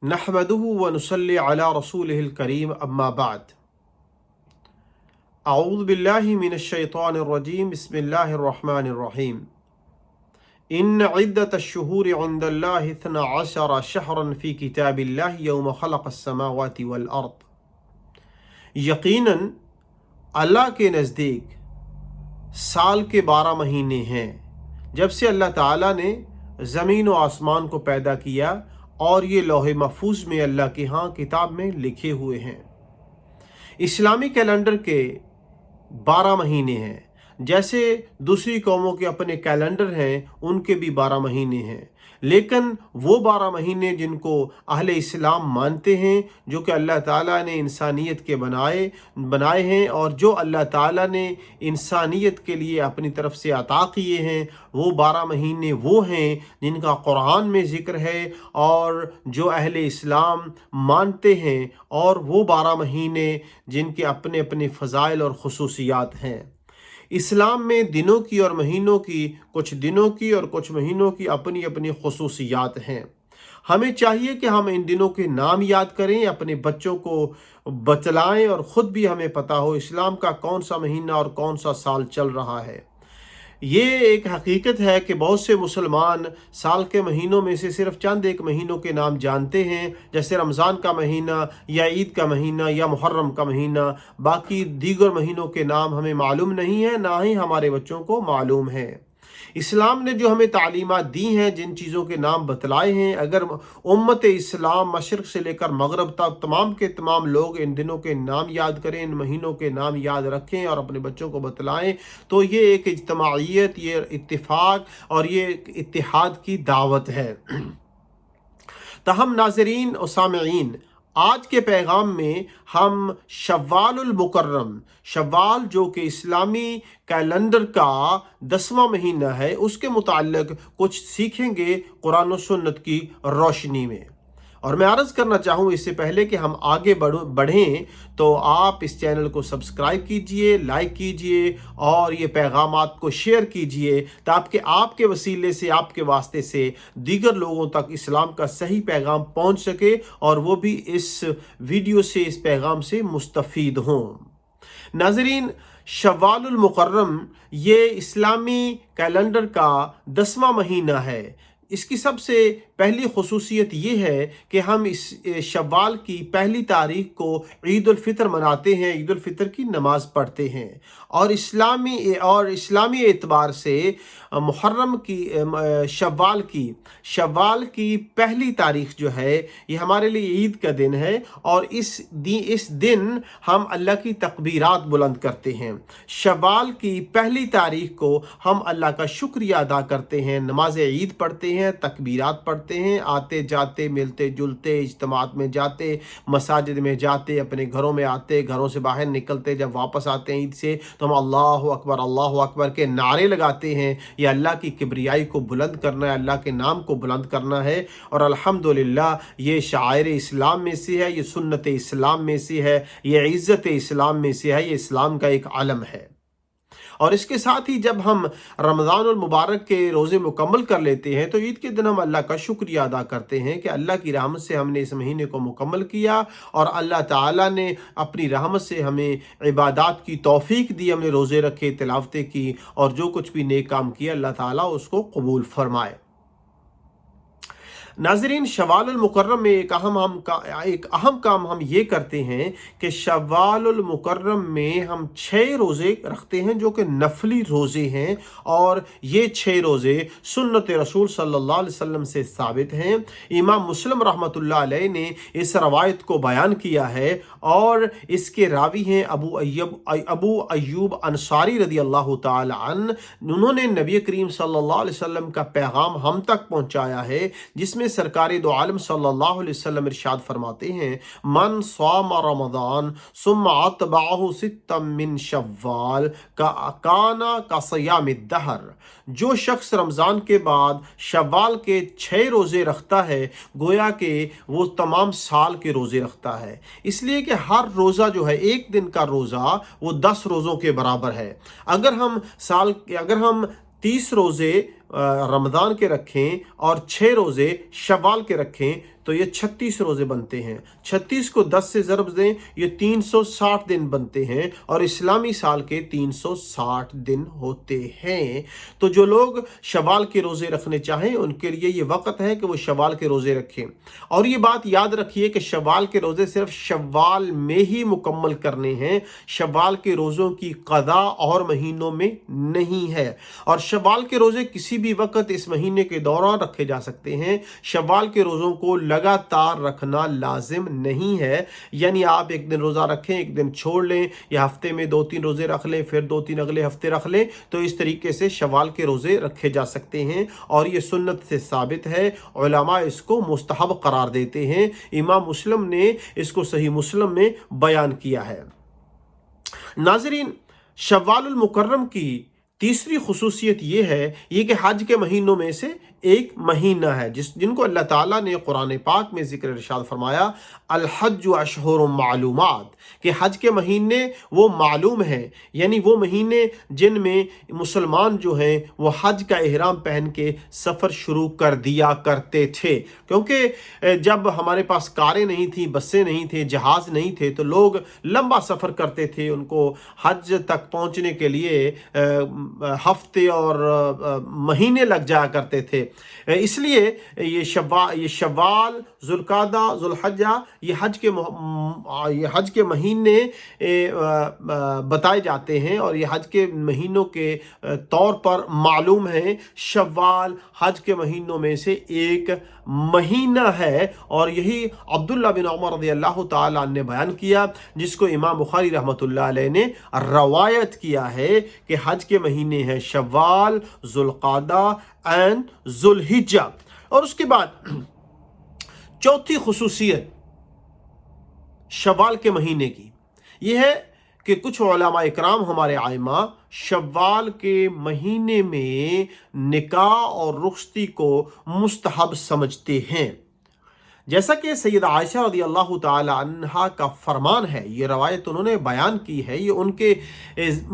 नहमदुहु व नुसल्ली अला रसूलिहिल करीम अम्मा बाद। अऊज़ु बिल्लाहि मिनश शैतानिर रजीम बिस्मिल्लाहिर रहमानिर रहीम। इन्न इद्दतश शुहूरि इंदल्लाहि इस्ना अशरा शहरन फी किताबिल्लाहि यौम खलक़स समावाति वल अर्द। यकीनन अल्लाह के नज़दीक साल के 12 महीने हैं जब से अल्लाह ताला ने ज़मीन व आसमान को पैदा किया, और ये लौहे महफूज में अल्लाह के यहाँ किताब में लिखे हुए हैं। इस्लामी कैलेंडर के 12 महीने हैं, जैसे दूसरी कौमों के अपने कैलेंडर हैं उनके भी 12 महीने हैं, लेकिन वो 12 महीने जिनको अहले इस्लाम मानते हैं, जो कि अल्लाह ताला ने इंसानियत के बनाए हैं और जो अल्लाह ताला ने इंसानियत के लिए अपनी तरफ से अता किए हैं, वो 12 महीने वो हैं जिनका कुरान में ज़िक्र है और जो अहले इस्लाम मानते हैं, और वो 12 महीने जिनके अपने अपने फ़ज़ाइल और ख़ुसूसियात हैं। इस्लाम में दिनों की और महीनों की, कुछ दिनों की और कुछ महीनों की अपनी अपनी खुसूसियात हैं। हमें चाहिए कि हम इन दिनों के नाम याद करें, अपने बच्चों को बतलाएं और ख़ुद भी हमें पता हो इस्लाम का कौन सा महीना और कौन सा साल चल रहा है। ये एक हकीकत है कि बहुत से मुसलमान साल के महीनों में से सिर्फ चंद एक महीनों के नाम जानते हैं, जैसे रमज़ान का महीना या ईद का महीना या मुहर्रम का महीना। बाकी दीगर महीनों के नाम हमें मालूम नहीं है, ना ही हमारे बच्चों को मालूम है। इस्लाम ने जो हमें तालीमात दी हैं, जिन चीज़ों के नाम बतलाए हैं, अगर उम्मत इस्लाम मशरक़ से लेकर मगरब तक तमाम के तमाम लोग इन दिनों के नाम याद करें, इन महीनों के नाम याद रखें और अपने बच्चों को बतलाएं, तो ये एक इज्तमाइयत, ये इत्तिफाक और ये इत्तिहाद की दावत है। तहम नाज़रीन और सामईन, आज के पैगाम में हम शव्वालुल मुकर्रम, शव्वाल जो कि इस्लामी कैलेंडर का 10वां महीना है, उसके मुताल्लिक़ कुछ सीखेंगे कुरान और सुन्नत की रोशनी में। और मैं अर्ज़ करना चाहूँ इससे पहले कि हम आगे बढ़ें, तो आप इस चैनल को सब्सक्राइब कीजिए, लाइक कीजिए और ये पैगामात को शेयर कीजिए, ताकि आपके वसीले से, आपके वास्ते से दीगर लोगों तक इस्लाम का सही पैगाम पहुँच सके और वो भी इस वीडियो से, इस पैगाम से मुस्तफ़ीद हों। नाज़रीन, शव्वालुल मुकर्रम ये इस्लामी कैलेंडर का 10वां महीना है। इसकी सबसे पहली खुसूसियत ये है कि हम इस शव्वाल की पहली तारीख को ईद उल फितर मनाते हैं, ईद उल फितर की नमाज़ पढ़ते हैं, और इस्लामी एतबार से मुहर्रम की शव्वाल की पहली तारीख जो है, ये हमारे लिए ईद का दिन है, और इस दिन हम अल्लाह की तकबीरात बुलंद करते हैं। शव्वाल की पहली तारीख को हम अल्लाह का शुक्रिया अदा करते हैं, नमाज ईद पढ़ते हैं, तकबीरात पढ़ते हैं, आते जाते, मिलते जुलते, इज्तिमात में जाते, मसाजिद में जाते, अपने घरों में आते, घरों से बाहर निकलते, जब वापस आते हैं ईद से तो हम अल्लाह अकबर के नारे लगाते हैं। यह अल्लाह की किब्रियाई को बुलंद करना है, अल्लाह के नाम को बुलंद करना है, और अल्हम्दुलिल्लाह ये शायर इस्लाम में से है, ये सुन्नत इस्लाम में से है, ये इज़्ज़त इस्लाम में से है, ये इस्लाम का एक आलम है। और इसके साथ ही जब हम रमज़ानुल मुबारक के रोज़े मुकम्मल कर लेते हैं, तो ईद के दिन हम अल्लाह का शुक्रिया अदा करते हैं कि अल्लाह की रहमत से हमने इस महीने को मुकम्मल किया, और अल्लाह ताला ने अपनी रहमत से हमें इबादत की तौफीक दी, हमने रोज़े रखे, तिलावतें की, और जो कुछ भी नेक काम किया अल्लाह ताला उसको कबूल फरमाए। नाज़रीन, शव्वालुल मुकर्रम में एक अहम काम हम ये करते हैं कि शव्वालुल मुकर्रम में हम 6 रोज़े रखते हैं जो कि नफली रोज़े हैं, और ये 6 रोज़े सुन्नत रसूल सल्लल्लाहु अलैहि वसल्लम से साबित हैं। इमाम मुस्लिम रहमतुल्लाह अलैह ने इस रवायत को बयान किया है, और इसके रावी हैं अबू अय्यूब अंसारी रदी अल्लाह ताला अन्हु। उन्होंने नबी करीम सल्लल्लाहु अलैहि वसल्लम का पैगाम हम तक पहुँचाया है, जिसमें सरकारी दो आलम सल्लल्लाहु अलैहि वसल्लम इरशाद फरमाते हैं, मन साम रमज़ान सुम्मा अतबाहु सित्तम मिन शव्वाल का काना का सयामिद दहर। जो शख्स रमज़ान के बाद शव्वाल के 6 रोज़े रखता है, गोया के वो तमाम साल के रोज़े रखता है, इसलिए कि हर रोज़ा जो है, एक दिन का रोज़ा वो 10 रोज़ों के बराबर है। अगर हम 30 रोज़े रमज़ान के रखें और 6 रोज़े शव्वाल के रखें तो ये 36 रोज़े बनते हैं। 36 को 10 से ज़रब दें, ये 360 दिन बनते हैं और इस्लामी साल के 360 दिन होते हैं। तो जो लोग शव्वाल के रोज़े रखने चाहें उनके लिए ये वक्त है कि वो शव्वाल के रोज़े रखें। और ये बात याद रखिए कि शव्वाल के रोज़े सिर्फ शव्वाल में ही मुकम्मल करने हैं, शव्वाल के रोज़ों की क़ज़ा और महीनों में नहीं है। और शव्वाल के रोज़े किसी भी वक्त इस महीने के दौरान रखे जा सकते हैं। शव्वाल के रोज़ों को लगातार रखना लाजिम नहीं है, यानी आप एक दिन रोज़ा रखें, एक दिन छोड़ लें, या हफ्ते में 2-3 रोज़े रख लें, फिर 2-3 अगले हफ्ते रख लें, तो इस तरीके से शव्वाल के रोज़े रखे जा सकते हैं और ये सुन्नत से साबित है। उलमा इसको मुस्तहब करार देते हैं। इमाम मुस्लिम ने इसको सही मुस्लिम में बयान किया है। नाज़रीन, शव्वालुल मुकर्रम की तीसरी खुसूसियत ये है ये कि हज के महीनों में से एक महीना है जिनको अल्लाह ताला ने कुरान पाक में ज़िक्र इरशाद फरमाया, अल हज्जु अशहुरुम मालूमात, कि हज के महीने वो मालूम हैं, यानी वो महीने जिनमें मुसलमान जो हैं वो हज का इहराम पहन के सफ़र शुरू कर दिया करते थे। क्योंकि जब हमारे पास कारें नहीं थी, बसें नहीं थे, जहाज़ नहीं थे, तो लोग लंबा सफ़र करते थे। उनको हज तक पहुँचने के लिए हफ्ते और महीने लग जाया करते थे। इसलिए ये शव्वाल, ज़ुल्क़ादा, ज़ुल्हज्जा ये हज के महीने बताए जाते हैं और ये हज के महीनों के तौर पर मालूम है। शव्वाल हज के महीनों में से एक महीना है और यही अब्दुल्ला बिन उमर रज़ियल्लाहु ताला अन्हु ने बयान किया, जिसको इमाम बुखारी रहमतुल्लाह अलैह ने रवायत किया है कि हज के महीने हैं शव्वाल, ज़ुल्क़ादा एंड ज़ुल्हिज्जा। और उसके बाद चौथी खुसूसियत शव्वाल के महीने की यह है कि कुछ उलमा इकराम हमारे आइमा शव्वाल के महीने में निकाह और रुख़्सती को मुस्तहब समझते हैं। जैसा कि सैयदा आयशा रज़ियल्लाहु ताला अन्हा का फरमान है, ये रवायत उन्होंने बयान की है, ये उनके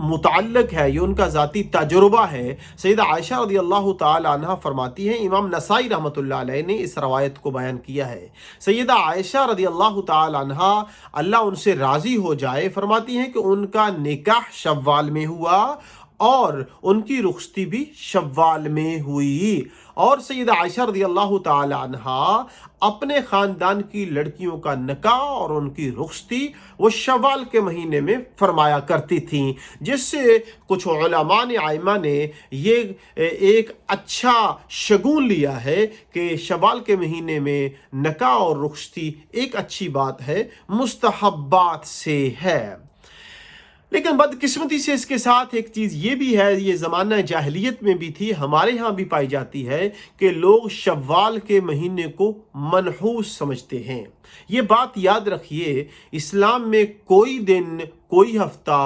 मुताल्लिक़ है, ये उनका ज़ाती तजुर्बा है। सैयदा आयशा रज़ियल्लाहु ताला अन्हा फरमाती हैं, इमाम नसाई रहमतुल्लाह अलैह ने इस रवायत को बयान किया है। सैयदा आयशा रज़ियल्लाहु ताला अन्हा, अल्लाह उनसे राज़ी हो जाए, फरमाती हैं कि उनका निकाह शव्वाल में हुआ और उनकी रुख़्सती भी शव्वाल में हुई। और सैयदा आयशा रज़ियल्लाहु ताला अन्हा अपने ख़ानदान की लड़कियों का निकाह और उनकी रुख़्सती वो शव्वाल के महीने में फरमाया करती थीं, जिससे कुछ उलमा ने आइमा ने ये एक अच्छा शगुन लिया है कि शव्वाल के महीने में निकाह और रुख़्सती एक अच्छी बात है, मुस्तहब्बात से है। लेकिन बदकिस्मती से इसके साथ एक चीज़ ये भी है, ये ज़माना जाहिलियत में भी थी, हमारे यहाँ भी पाई जाती है कि लोग शव्वाल के महीने को मनहूस समझते हैं। ये बात याद रखिए, इस्लाम में कोई दिन, कोई हफ्ता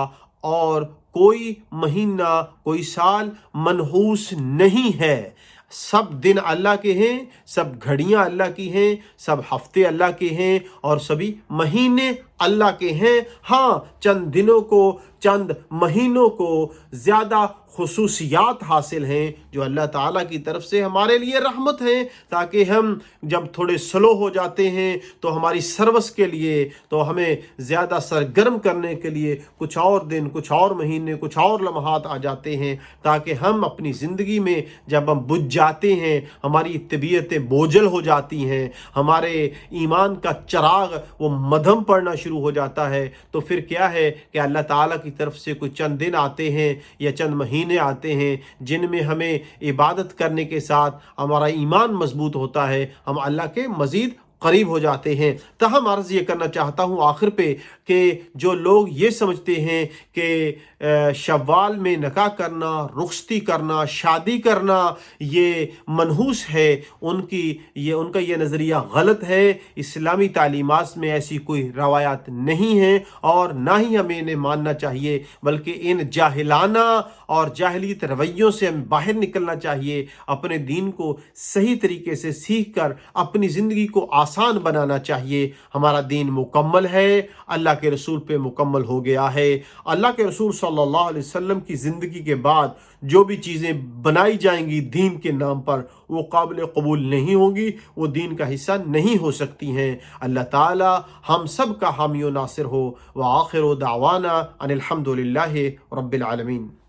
और कोई महीना, कोई साल मनहूस नहीं है। सब दिन अल्लाह के हैं, सब घड़ियाँ अल्लाह की हैं, सब हफ्ते अल्लाह के हैं और सभी महीने अल्लाह के हैं। हाँ, चंद दिनों को, चंद महीनों को ज़्यादा खुसूसियात हासिल हैं जो अल्लाह ताला की तरफ से हमारे लिए रहमत हैं, ताकि हम जब थोड़े स्लो हो जाते हैं तो हमारी सर्विस के लिए, तो हमें ज़्यादा सरगर्म करने के लिए कुछ और दिन, कुछ और महीने, कुछ और लम्हात आ जाते हैं, ताकि हम अपनी ज़िंदगी में जब हम बुझ जाते हैं, हमारी तबीयतें बोझल हो जाती हैं, हमारे ईमान का चिराग वो मधम पड़ना शुरू हो जाता है, तो फिर क्या है कि अल्लाह ताला की तरफ से कुछ चंद दिन आते हैं या चंद महीने आते हैं जिनमें हमें इबादत करने के साथ हमारा ईमान मजबूत होता है, हम अल्लाह के मज़ीद करीब हो जाते हैं। तहम अर्ज़ ये करना चाहता हूँ आखिर पे कि जो लोग ये समझते हैं कि शव्वाल में निकाह करना, रुख़्सती करना, शादी करना ये मनहूस है, उनका ये नज़रिया गलत है। इस्लामी तालीमात में ऐसी कोई रवायात नहीं है और ना ही हमें इन्हें मानना चाहिए, बल्कि इन जाहिलाना और जाहिलियत रवैयों से हमें बाहर निकलना चाहिए। अपने दीन को सही तरीके से सीख कर अपनी ज़िंदगी को आसान آسان بنانا چاہیے۔ ہمارا دین مکمل ہے، اللہ کے رسول پہ مکمل ہو گیا ہے۔ اللہ کے رسول صلی اللہ علیہ وسلم کی زندگی کے بعد جو بھی چیزیں بنائی جائیں گی دین کے نام پر وہ قابل قبول نہیں ہوں گی، وہ دین کا حصہ نہیں ہو سکتی ہیں۔ اللہ تعالی ہم سب کا حامی و ناصر ہو۔ وآخر دعوانا ان الحمد للہ رب العالمین۔